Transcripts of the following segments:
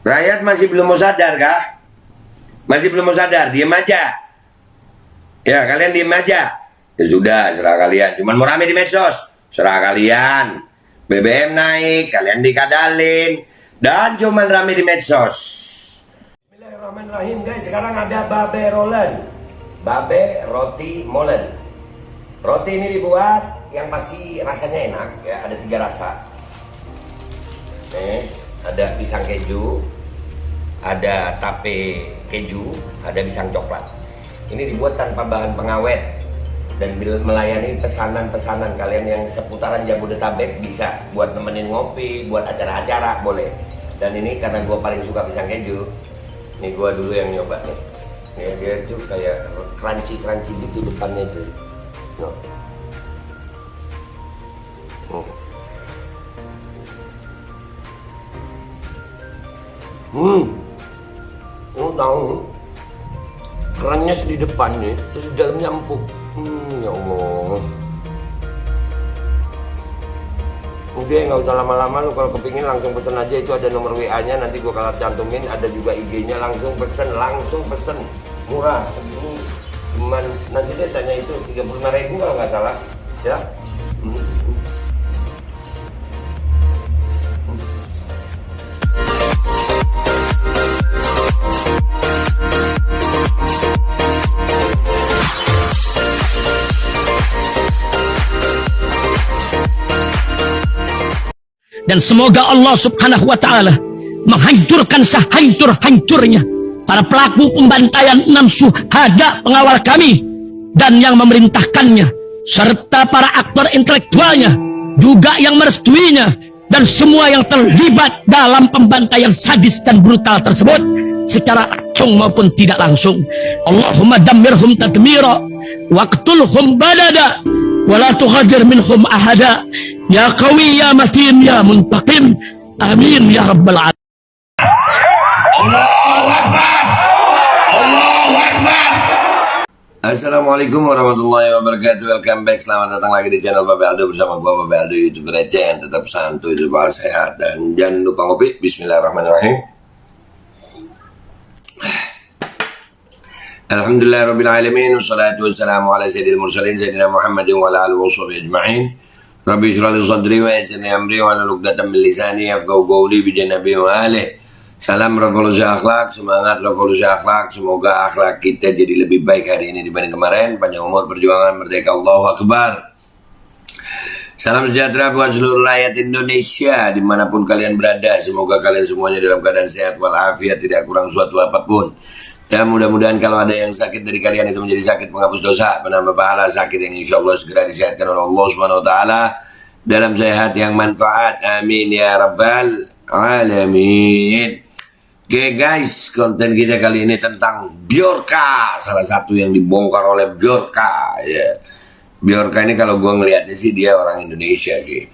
Rakyat masih belum mau sadar kah? Masih belum mau sadar, diem aja. Ya, kalian diem aja. Ya sudah, serah kalian. Cuman mau rame di medsos, serah kalian. BBM naik, kalian dikadalin. Dan cuman rame di medsos. Bismillahirrahmanirrahim guys, sekarang ada babe rolen. Babe roti molen. Roti ini dibuat yang pasti rasanya enak ya, ada 3 rasa. Nih, ada pisang keju, ada tape keju, ada pisang coklat. Ini dibuat tanpa bahan pengawet dan melayani pesanan-pesanan kalian yang seputaran Jabodetabek, bisa buat nemenin ngopi, buat acara-acara boleh. Dan ini karena gue paling suka pisang keju, nih gue dulu yang nyoba nih. Ya, dia tuh kayak crunchy gitu depannya tuh. No. Lu tahu kerannya di depannya, terus di dalamnya empuk. Ya Allah. Udah nggak usah lama-lama, lu kalau kepingin langsung pesen aja, itu ada nomor WA-nya, nanti gua kalau cantumin, ada juga IG-nya, langsung pesen, murah. Ini cuman nanti dia tanya itu 35.000 kalau nggak salah, ya. Dan semoga Allah subhanahu wa ta'ala menghancurkan sehancur-hancurnya para pelaku pembantaian 6 syuhada pengawal kami dan yang memerintahkannya, serta para aktor intelektualnya juga yang merestuinya, dan semua yang terlibat dalam pembantaian sadis dan brutal tersebut secara langsung maupun tidak langsung. Allahumma dammirhum tadmira waqtulhum balada wala tughadir minhum ahada ya qawi ya matin ya muntaqim, amin ya rabbal alamin. Allahu Akbar. Allahu Akbar. Assalamualaikum warahmatullahi wabarakatuh. Welcome back, selamat datang lagi di channel Babe Aldo bersama gua Babe Aldo, YouTuber receh yang tetap santuy, hidup sehat, dan jangan lupa ngopi. Bismillahirrahmanirrahim. Alhamdulillahirabbil alamin, wassalatu wassalamu ala sayyidil mursalin sayyidina Muhammadin wa ala alihi washabihi ajma'in. Rabbi shrah li sadri wa yassir li amri wa hlul 'uqdatam min lisani yafqahu qawli bi janabi wa alihi. Salam revolusi akhlak, semangat revolusi akhlak. Semoga akhlak kita jadi lebih baik hari ini dibanding kemarin. Panjang umur, perjuangan, merdeka, Allahu Akbar. Salam sejahtera buat seluruh rakyat Indonesia dimanapun kalian berada. Semoga kalian semuanya dalam keadaan sehat walafiat, tidak kurang suatu apapun. Dan mudah-mudahan kalau ada yang sakit dari kalian itu menjadi sakit penghapus dosa, penambah pahala, sakit yang insya Allah segera disehatkan oleh Allah Subhanahu Wa Taala dalam sehat yang manfaat. Amin ya rabbal alamin. Oke guys, konten kita kali ini tentang Bjorka, salah satu yang dibongkar oleh Bjorka ya. Bjorka ini kalau gue ngelihatnya sih dia orang Indonesia sih,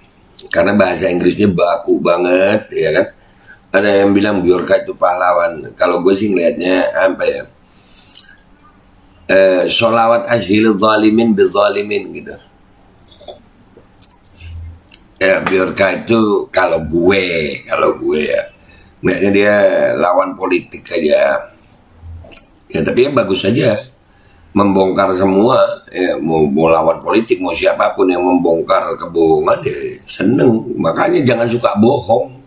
karena bahasa Inggrisnya baku banget ya kan. Ada yang bilang Bjorka itu pahlawan. Kalau gue sih ngelihatnya apa ya, sholawat ashil zalimin bizalimin gitu ya. Bjorka itu kalau gue ya ngelihatnya dia lawan politik aja ya, tapi ya bagus saja membongkar semua ya, mau lawan politik mau siapapun yang membongkar kebohongan ya seneng. Makanya jangan suka bohong,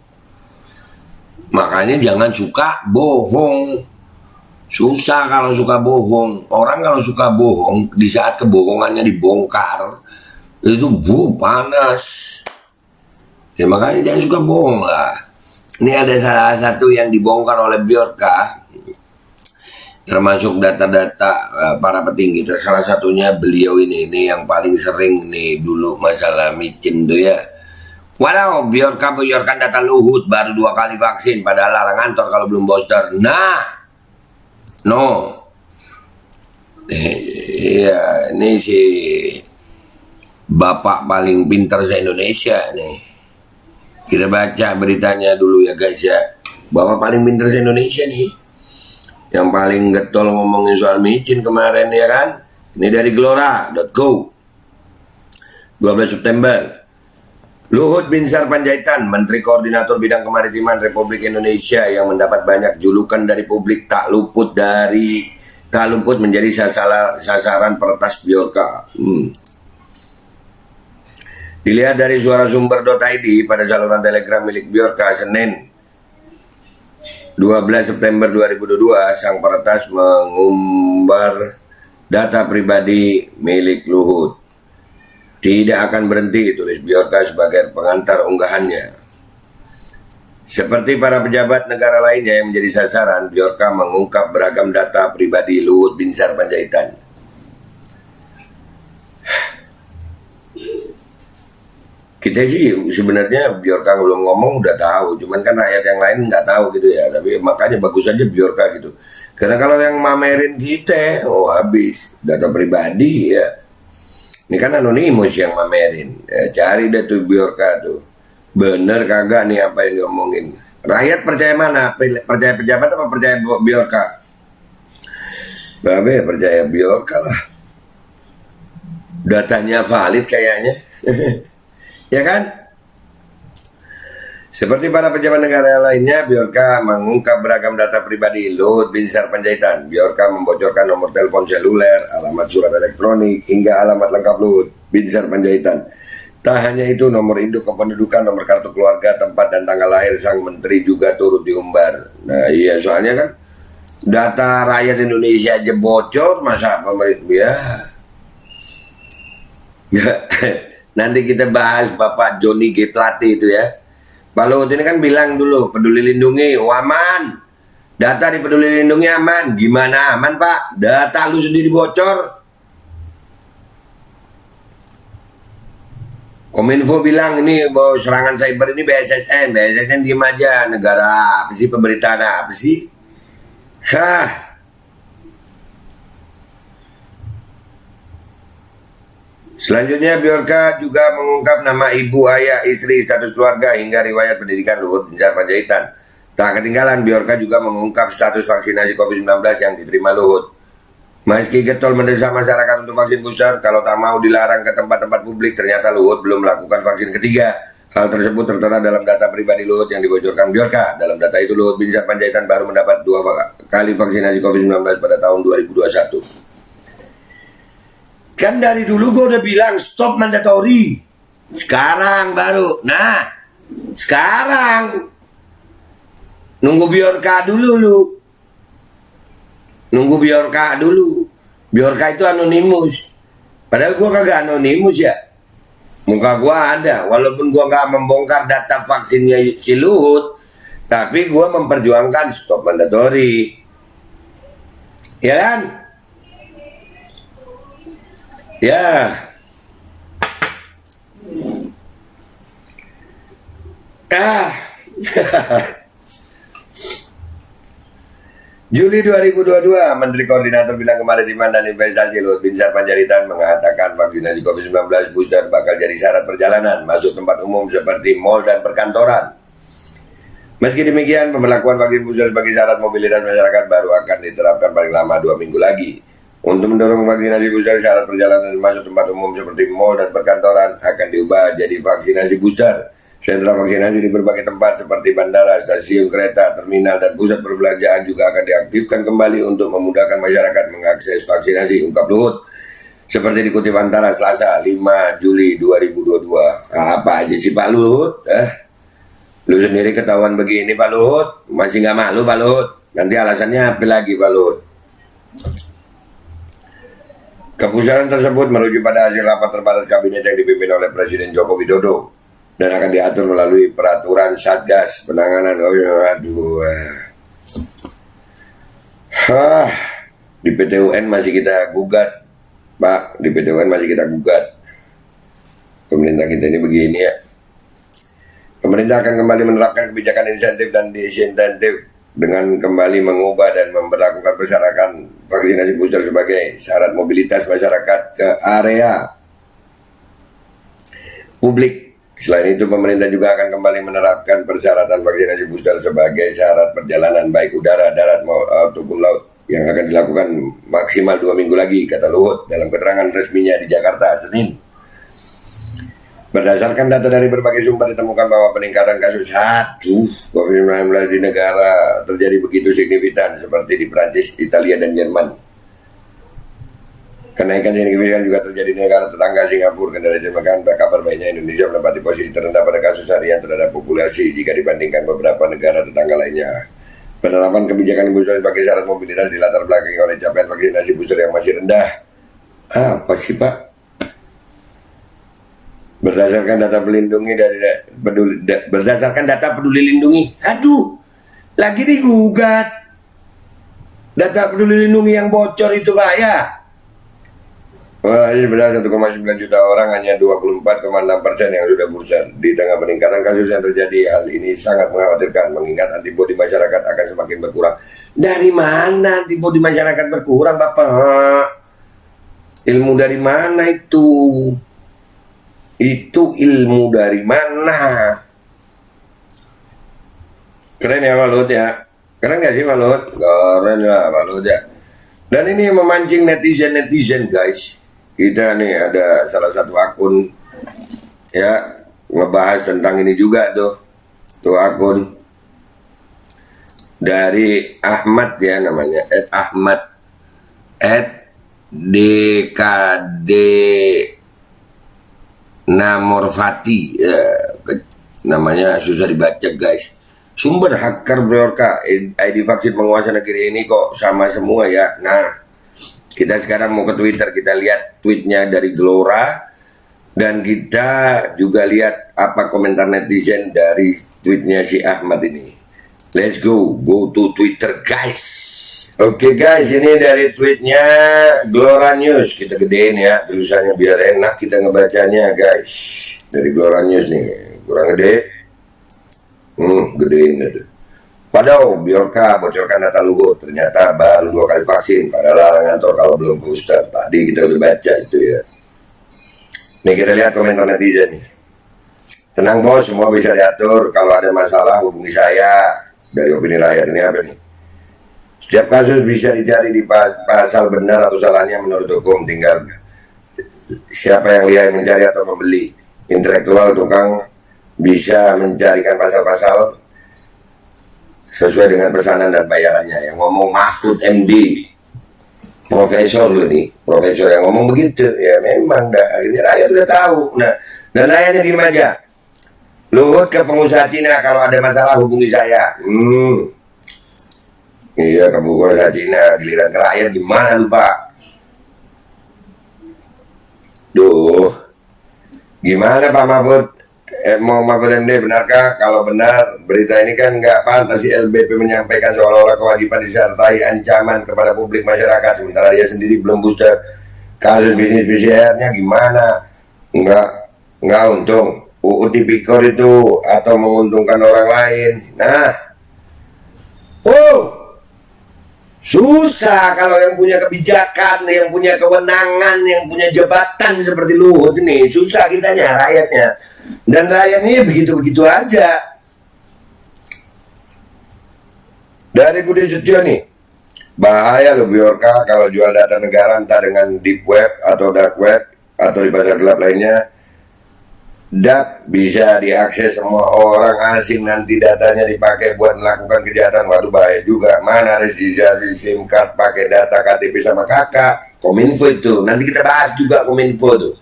susah kalau suka bohong. Orang kalau suka bohong di saat kebohongannya dibongkar itu panas ya, makanya jangan suka bohong lah. Ini ada salah satu yang dibongkar oleh Bjorka, termasuk data-data para petinggi. Salah satunya beliau ini yang paling sering nih dulu masalah micin tuh ya. Walau Bjorka bocorkan data Luhut baru 2 kali vaksin, padahal larang kantor kalau belum booster. Iya, ini si bapak paling pintar se-Indonesia nih. Kita baca beritanya dulu ya guys ya. Bapak paling pintar se-Indonesia nih, yang paling getol ngomongin soal micin kemarin ya kan. Ini dari gelora.co 12 September. Luhut Binsar Panjaitan, Menteri Koordinator Bidang Kemaritiman Republik Indonesia yang mendapat banyak julukan dari publik, tak luput menjadi sasaran peretas Bjorka. Dilihat dari suarasumber.id pada saluran Telegram milik Bjorka Senin 12 September 2022, sang peretas mengumbar data pribadi milik Luhut. Tidak akan berhenti, tulis Bjorka sebagai pengantar unggahannya. Seperti para pejabat negara lainnya yang menjadi sasaran, Bjorka mengungkap beragam data pribadi Luhut Binsar Panjaitan. Kita sih sebenarnya Bjorka belum ngomong udah tahu, cuman kan rakyat yang lain nggak tahu gitu ya. Tapi makanya bagus aja Bjorka gitu. Karena kalau yang mamerin kita, habis data pribadi ya. Ini kan anonimus yang mamerin. Ya, cari deh tuh Bjorka tuh. Bener kagak nih apa yang diomongin. Rakyat percaya mana? Percaya pejabat apa percaya Bjorka? Babe percaya Bjorka lah. Datanya valid kayaknya. Ya kan? Seperti para pejabat negara lainnya, Bjorka mengungkap beragam data pribadi Luhut Binsar Panjaitan. Bjorka membocorkan nomor telepon seluler, alamat surat elektronik, hingga alamat lengkap Luhut Binsar Panjaitan. Tak hanya itu, nomor induk kependudukan, nomor kartu keluarga, tempat dan tanggal lahir sang menteri juga turut diumbar. Nah iya, soalnya kan data rakyat Indonesia aja bocor, masa pemerintah ya. Nanti kita bahas Bapak Joni G. Plate itu ya. Pak Luhut ini kan bilang dulu, Peduli Lindungi, aman. Data di Peduli Lindungi aman. Gimana aman Pak? Data lu sendiri bocor. Kominfo bilang ini bahwa serangan cyber ini BSSN. BSSN diem aja. Negara apa sih, pemerintahan apa sih? Hah. Selanjutnya Bjorka juga mengungkap nama ibu, ayah, istri, status keluarga, hingga riwayat pendidikan Luhut Binsar Panjaitan. Tak ketinggalan, Bjorka juga mengungkap status vaksinasi COVID-19 yang diterima Luhut. Meski getol mendesak masyarakat untuk vaksin booster, kalau tak mau dilarang ke tempat-tempat publik, ternyata Luhut belum melakukan vaksin ketiga. Hal tersebut tertera dalam data pribadi Luhut yang dibocorkan Bjorka. Dalam data itu, Luhut Binsar Panjaitan baru mendapat 2 kali vaksinasi COVID-19 pada tahun 2021. Kan dari dulu gue udah bilang stop mandatory. Sekarang baru. Nah, sekarang nunggu Bjorka dulu lu. Nunggu Bjorka dulu. Bjorka itu anonimus. Padahal gue kagak anonimus ya. Muka gue ada. Walaupun gue gak membongkar data vaksinnya si Luhut, tapi gue memperjuangkan stop mandatory. Ya kan? Ya. Juli 2022, Menteri Koordinator Bidang Kemaritiman dan Investasi Luhut Binsar Panjaitan mengatakan vaksinasi COVID-19 booster bakal jadi syarat perjalanan masuk tempat umum seperti mal dan perkantoran. Meski demikian, pemberlakuan vaksin booster sebagai syarat mobilitas masyarakat baru akan diterapkan paling lama 2 minggu lagi. Untuk mendorong vaksinasi booster, syarat perjalanan masuk tempat umum seperti mal dan perkantoran akan diubah jadi vaksinasi booster. Sentra vaksinasi di berbagai tempat seperti bandara, stasiun kereta, terminal, dan pusat perbelanjaan juga akan diaktifkan kembali untuk memudahkan masyarakat mengakses vaksinasi, ungkap Luhut. Seperti dikutip Antara Selasa 5 Juli 2022. Apa aja sih Pak Luhut? Lu sendiri ketahuan begini Pak Luhut? Masih nggak malu Pak Luhut? Nanti alasannya apa lagi Pak Luhut? Keputusan tersebut merujuk pada hasil rapat terbatas kabinet yang dipimpin oleh Presiden Joko Widodo dan akan diatur melalui peraturan Satgas penanganan di PT UN masih kita gugat Pak, di PT UN masih kita gugat. Pemerintah kita ini begini ya. Pemerintah akan kembali menerapkan kebijakan insentif dan disinsentif dengan kembali mengubah dan memperlakukan persyaratan vaksinasi booster sebagai syarat mobilitas masyarakat ke area publik. Selain itu, pemerintah juga akan kembali menerapkan persyaratan vaksinasi booster sebagai syarat perjalanan baik udara, darat maupun laut yang akan dilakukan maksimal 2 minggu lagi, kata Luhut dalam keterangan resminya di Jakarta Senin. Berdasarkan data dari berbagai sumber ditemukan bahwa peningkatan kasus COVID-19 di negara terjadi begitu signifikan seperti di Prancis, Italia, dan Jerman. Kenaikan signifikan juga terjadi di negara tetangga Singapura, Kendari, dan kabar baiknya Indonesia menempati posisi terendah pada kasus harian terhadap populasi jika dibandingkan beberapa negara tetangga lainnya. Penerapan kebijakan booster sebagai syarat mobilitas di latar belakangi oleh capaian vaksinasi booster yang masih rendah. Apa sih Pak? Berdasarkan data peduli lindungi, aduh, lagi digugat. Data peduli lindungi yang bocor itu Pak ya. Wah, ini benar 1,9 juta orang, hanya 24,6% yang sudah booster. Di tengah peningkatan kasus yang terjadi, hal ini sangat mengkhawatirkan mengingat antibodi masyarakat akan semakin berkurang. Dari mana antibodi masyarakat berkurang Bapak? Ilmu dari mana itu? Itu ilmu dari mana? Keren ya Pak Luhut ya? Keren gak sih Pak Luhut? Keren lah Pak Luhut ya. Dan ini yang memancing netizen guys. Kita nih ada salah satu akun ya ngebahas tentang ini juga tuh. Tuh akun dari Ahmad ya namanya, @Ahmad @DKD Namorfati ya, namanya susah dibaca guys. Sumber hacker Bjorka, ID vaksin penguasa negeri ini kok sama semua ya. Nah, kita sekarang mau ke Twitter, kita lihat tweetnya dari Gelora dan kita juga lihat apa komentar netizen dari tweetnya si Ahmad ini. Let's go to Twitter guys. Oke guys, ini dari tweetnya Gelora News. Kita gedein ya tulisannya biar enak kita ngebacanya guys. Dari Gelora News nih, kurang gede. Gedein itu. Padahal Bjorka bocorkan data Luhut, ternyata baru 2 kali vaksin. Padahal ngantor kalau belum booster. Tadi kita udah baca itu ya. Nih kita lihat komentar netizen nih. Tenang bos, semua bisa diatur. Kalau ada masalah hubungi saya. Dari opini rakyat ini apa nih? Setiap kasus bisa dicari di pasal benar atau salahnya menurut hukum. Tinggal siapa yang lihai mencari atau membeli. Intelektual tukang bisa mencarikan pasal-pasal sesuai dengan pesanan dan bayarannya. Yang ngomong Mahfud MD, profesor loh nih, profesor yang ngomong begitu. Ya memang dah, akhirnya rakyat udah tahu. Nah, dan rakyatnya diem aja. Luhut ke pengusaha Cina, kalau ada masalah hubungi saya. Iya, ke pengusaha Cina, giliran ke rakyat gimana lu Pak? Duh, gimana Pak Mahfud? Mau Mahfud MD, benarkah? Kalau benar, berita ini kan nggak pantas si LBP menyampaikan seolah-olah kewajiban disertai ancaman kepada publik masyarakat, sementara dia sendiri belum booster. Kasus bisnis PCR-nya gimana? Nggak untung. UU Tipikor itu atau menguntungkan orang lain. Nah, susah kalau yang punya kebijakan, yang punya kewenangan, yang punya jabatan seperti Luhut ini, susah kitanya, rakyatnya. Dan rakyatnya begitu-begitu aja. Dari Budi Setio nih, bahaya loh Bjorka kalau jual data negara entah dengan deep web atau dark web atau di pasar gelap lainnya. DAP bisa diakses semua orang asing, nanti datanya dipakai buat melakukan kejahatan. Waduh bahaya juga. Mana registrasi SIM card pakai data KTP sama kakak. Kominfo itu, nanti kita bahas juga Kominfo tuh.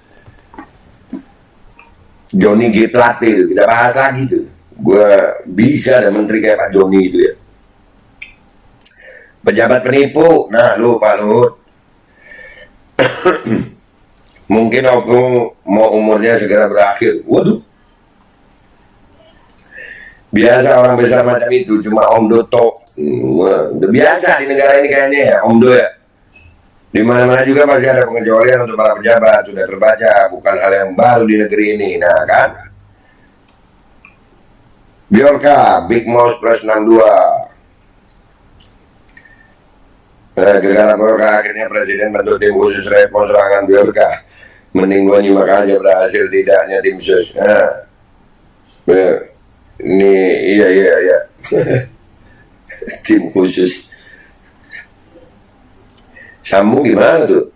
Johnny G. Plate itu, kita bahas lagi tuh. Gue bisa ada menteri kayak Pak Johnny itu ya. Pejabat penipu, nah lu Pak Luhut. Mungkin aku mau umurnya segera berakhir. Waduh. Biasa orang besar macam itu, cuma Om Doto. Udah biasa di negara ini kayaknya ya, Om Do ya. Di mana-mana juga pasti ada pengecualian untuk para pejabat, sudah terbaca, bukan hal yang baru di negeri ini. Nah kan. Bjorka, Big Mouse plus 62. Gegara Bjorka, akhirnya Presiden bentuk tim khusus respons serangan Bjorka. Mending gua nyimak aja berhasil tidaknya tim sus. Nah, ini iya. Tim khusus. Sambu gimana tuh?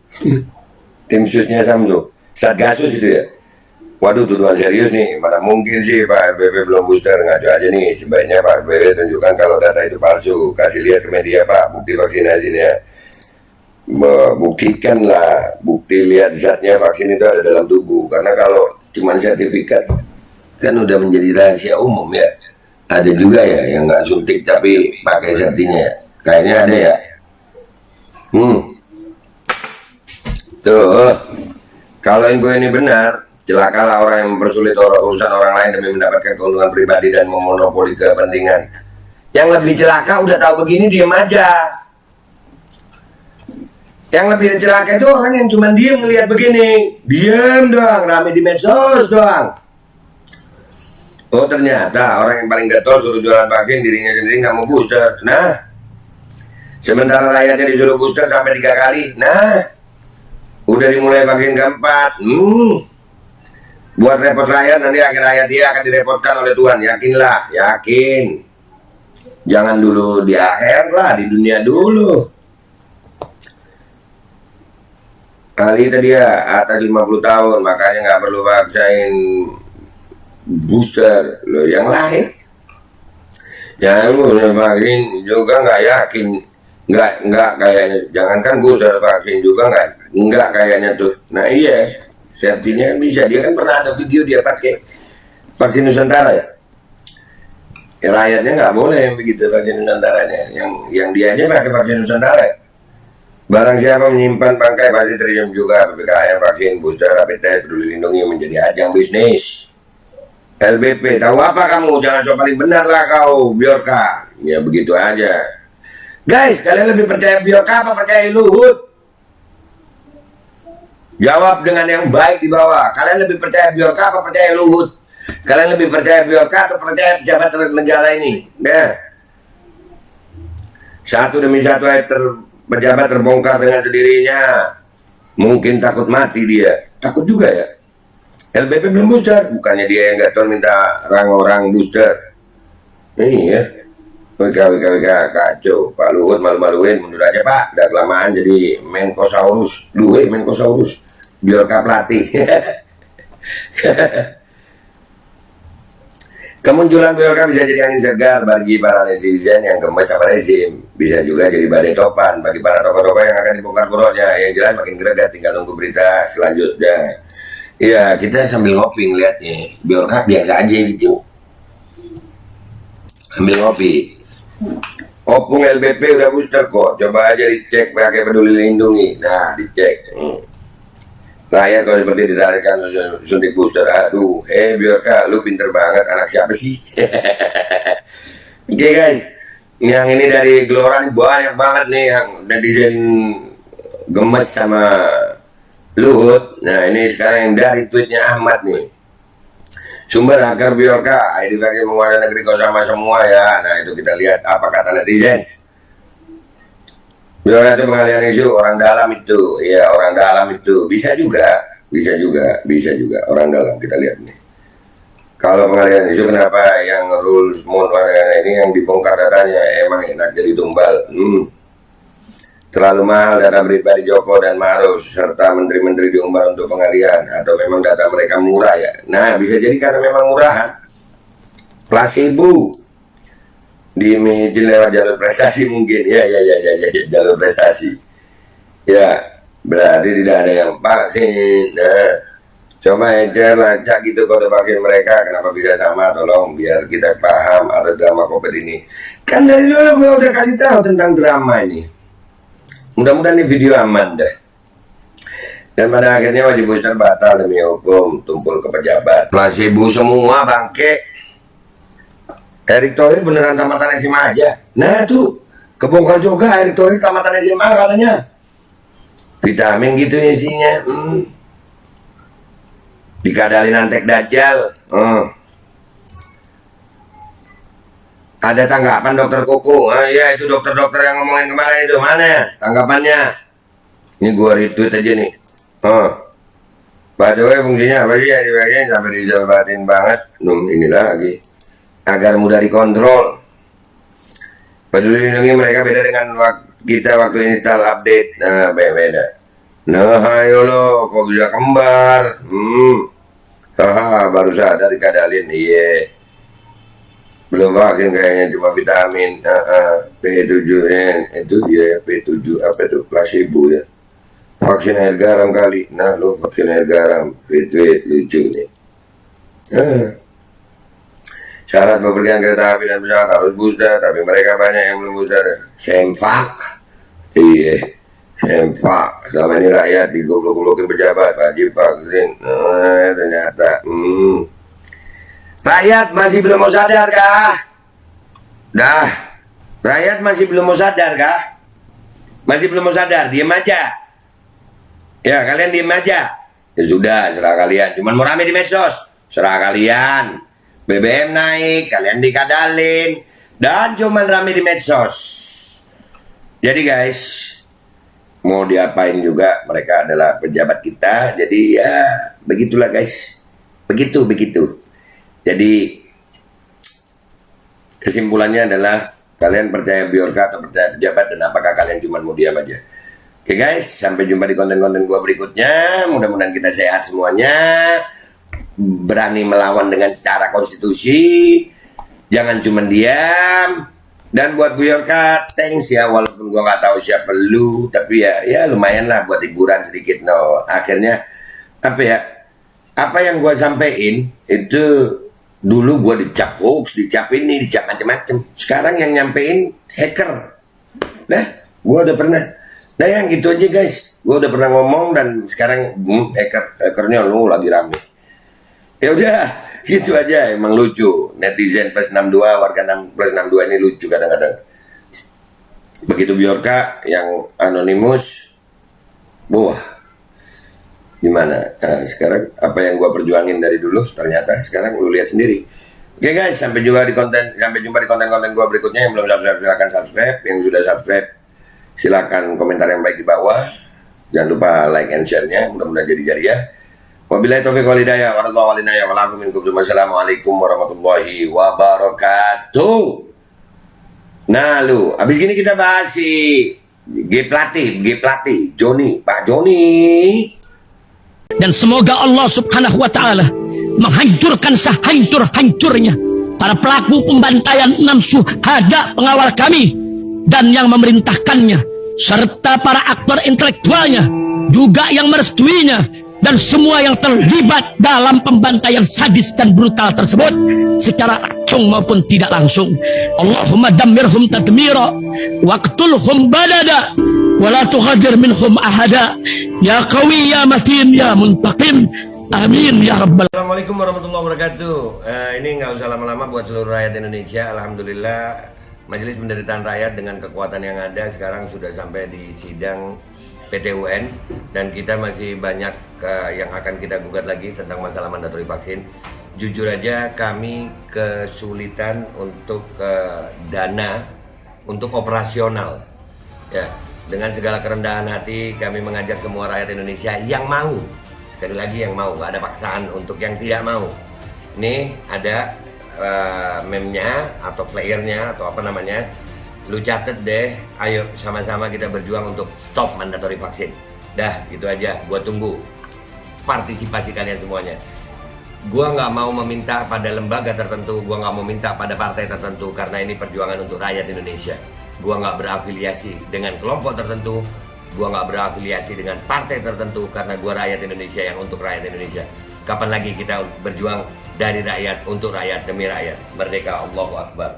Tim susnya Sambu. Satgasus itu ya. Waduh, tuduhan serius nih. Mana mungkin sih Pak LBP belum booster, ngaco aja nih. Sebaiknya Pak LBP tunjukkan kalau data itu palsu. Kasih lihat ke media Pak, bukti vaksinasinya. Buktikan lah, bukti lihat zatnya vaksin itu ada dalam tubuh. Karena kalau cuma sertifikat kan udah menjadi rahasia umum ya. Ada juga ya yang nggak suntik tapi pakai sertinya. Kayaknya ada ya. Tuh, kalau info ini benar, celakalah orang yang mempersulit urusan orang lain demi mendapatkan keuntungan pribadi dan memonopoli kepentingan. Yang lebih celaka udah tahu begini diam aja. Yang lebih celaka itu orang yang cuma diem ngelihat begini, diem doang, rame di medsos doang. Oh ternyata orang yang paling getol suruh jualan vaksin, dirinya sendiri nggak mau booster. Nah, sementara rakyatnya disuruh booster sampai 3 kali. Nah, udah dimulai vaksin keempat. Buat repot rakyat, nanti akhir hayat dia akan direpotkan oleh Tuhan. Yakinlah, yakin. Jangan dulu di akhir lah, di dunia dulu. Kali tadi ya, atas 50 tahun, makanya nggak perlu vaksin booster. Loh yang lain yang vaksin juga nggak yakin, nggak kayaknya. Jangankan booster, vaksin juga nggak kayaknya tuh. Nah iya, safety-nya bisa. Dia kan pernah ada video dia pakai vaksin Nusantara ya. Rakyatnya nggak boleh yang begitu vaksin Nusantaranya. Yang dia aja pakai vaksin Nusantara ya. Barang siapa menyimpan bangkai pasti terjun juga. PPKM, vaksin, booster, rapid test, peduli lindungi menjadi ajang bisnis. LBP, tahu apa kamu? Jangan so paling benar lah kau, Bjorka. Ya begitu aja. Guys, kalian lebih percaya Bjorka apa percaya Luhut? Jawab dengan yang baik di bawah. Kalian lebih percaya Bjorka apa percaya Luhut? Kalian lebih percaya Bjorka atau percaya pejabat negara ini? Nah, satu demi satu pejabat terbongkar dengan sendirinya. Mungkin takut mati dia. Takut juga ya. LBP belum booster. Bukannya dia yang gatel minta orang booster. Ini ya. WK kacau. Pak Luhut malu-maluin. Mundur aja Pak. Udah kelamaan jadi Menkosaurus. Menkosaurus. Bjorka pelatih. Kemunculan Bjorka bisa jadi angin segar bagi para netizen yang gemes sama rezim. Bisa juga jadi badai topan bagi para tokoh-tokoh yang akan dibongkar buronnya. Yang jelas makin greget, tinggal nunggu berita selanjutnya. Iya, kita sambil ngopi ngeliatnya. Bjorka biasa aja gitu. Sambil ngopi. Opung LBP udah booster kok. Coba aja dicek pakai peduli lindungi. Nah, dicek. Rakyat kalau seperti ditarikan suntik booster. Aduh, Bjorka, lu pinter banget. Anak siapa sih? Oke guys, yang ini dari Gelora nih banyak banget nih yang netizen gemes sama Luhut. Nah ini sekarang yang dari tweetnya Ahmad nih. Sumber hacker Bjorka, ID vaksin menguasai negeri kau sama semua ya. Nah itu kita lihat apa kata netizen. Bjorka itu pengalihan isu orang dalam itu, ya orang dalam itu bisa juga orang dalam. Kita lihat nih. Kalau pengalihan isu kenapa yang rules ini yang dibongkar datanya emang enak jadi tumbal. Terlalu mahal data pribadi Joko dan Maruf serta menteri-menteri diumbar untuk pengalihan atau memang data mereka murah ya. Nah bisa jadi karena memang murahan. Placebo dimiliki lewat jalur prestasi mungkin ya jalur prestasi ya berarti tidak ada yang vaksin. Nah coba aja lacak gitu kode vaksin mereka kenapa bisa sama, tolong biar kita paham atas drama COVID ini. Kan dari dulu gue udah kasih tahu tentang drama ini. Mudah-mudahan ini video aman deh. Dan pada akhirnya wajib booster batal demi hukum, tumpul ke pejabat. Placebo semua bangke. Erick Thohir beneran tamatan SMA aja. Nah tuh kebongkar juga Erick Thohir tamatan SMA katanya. Vitamin gitu isinya. Dikadalin antek dajjal. Ada tanggapan dokter Koko? Iya itu dokter-dokter yang ngomongin kemarin itu mana tanggapannya? Ini gua retweet aja nih. By the way fungsinya apa sih ya dibagian sampai dijabatin banget. Ini lagi agar mudah dikontrol. Peduli lindungi mereka beda dengan kita waktu install update. Nah beda. Nah ayo lo kok bisa kembar. Baru sadar dikadalin. Iya. Belum vaksin kayaknya, cuma vitamin P7 itu ya, P7 apa itu, placebo ya. Vaksin air garam kali. Nah lo vaksin air garam, fit lucu nih. Syarat bepergian kereta api dan pesawat harus booster, tapi mereka banyak yang belum booster. Sempak. Iya, sempak. Selama ini rakyat digoblok-goblokin pejabat, wajib vaksin. Ternyata rakyat masih belum mau sadar kah? Rakyat masih belum mau sadar kah? Masih belum mau sadar, diem aja. Ya, kalian diem aja. Ya sudah, serah kalian. Cuman mau rame di medsos, serah kalian. BBM naik, kalian dikadalin. Dan cuman rame di medsos. Jadi guys, mau diapain juga, mereka adalah pejabat kita. Jadi ya, begitulah guys. Begitu. Jadi kesimpulannya adalah kalian percaya Bjorka atau percaya pejabat, dan apakah kalian cuma mau diam aja? Oke guys, sampai jumpa di konten-konten gua berikutnya. Mudah-mudahan kita sehat semuanya, berani melawan dengan secara konstitusi, jangan cuma diam. Dan buat Bjorka, thanks ya, walaupun gua nggak tahu siapa lu, tapi ya lumayan lah buat hiburan sedikit. No, akhirnya apa yang gua sampein itu dulu gue dicap hoax, dicap ini, dicap macam-macam. Sekarang yang nyampein hacker. Nah, gue udah pernah. Nah, yang gitu aja guys. Gue udah pernah ngomong dan sekarang hackernya lu lagi rame. Ya udah, gitu aja. Emang lucu. Netizen plus 62, warga plus 62 ini lucu kadang-kadang. Begitu Bjorka yang anonimus, gimana? Nah, sekarang apa yang gua perjuangin dari dulu ternyata sekarang lu lihat sendiri. Oke guys, sampai jumpa di konten-konten gua berikutnya. Yang belum subscribe silakan subscribe, yang sudah subscribe silakan komentar yang baik di bawah. Jangan lupa like and share-nya, mudah-mudahan jadi jariah. Wabillahi taufiq wal hidayah, wassalamualaikum warahmatullahi wabarakatuh. Nah lu, abis gini kita bahas si G Plati, Pak Joni. Dan semoga Allah subhanahu wa ta'ala menghancurkan sehancur-hancurnya para pelaku pembantaian 6 syuhada pengawal kami dan yang memerintahkannya, serta para aktor intelektualnya juga yang merestuinya, dan semua yang terlibat dalam pembantaian sadis dan brutal tersebut secara langsung maupun tidak langsung. Allahumma dammirhum tadmira waqtulhum balada wala tughadir minhum ahada ya qawi ya matin ya muntaqim, amin ya rabbal. Assalamualaikum warahmatullahi wabarakatuh. Ini nggak usah lama-lama buat seluruh rakyat Indonesia. Alhamdulillah Majelis Penderitaan Rakyat dengan kekuatan yang ada sekarang sudah sampai di sidang PT UN, dan kita masih banyak yang akan kita gugat lagi tentang masalah mandatori vaksin. Jujur aja kami kesulitan untuk dana untuk operasional. Ya, dengan segala kerendahan hati kami mengajak semua rakyat Indonesia yang mau, sekali lagi yang mau, gak ada paksaan untuk yang tidak mau. Nih ada meme-nya atau flyernya atau apa namanya. Lu catet deh, ayo sama-sama kita berjuang untuk stop mandatori vaksin. Dah, gitu aja, gua tunggu partisipasi kalian semuanya. Gua nggak mau meminta pada lembaga tertentu, gua nggak mau minta pada partai tertentu, karena ini perjuangan untuk rakyat Indonesia. Gua nggak berafiliasi dengan kelompok tertentu, gua nggak berafiliasi dengan partai tertentu, karena gua rakyat Indonesia yang untuk rakyat Indonesia. Kapan lagi kita berjuang dari rakyat untuk rakyat demi rakyat? Merdeka, Allahu Akbar.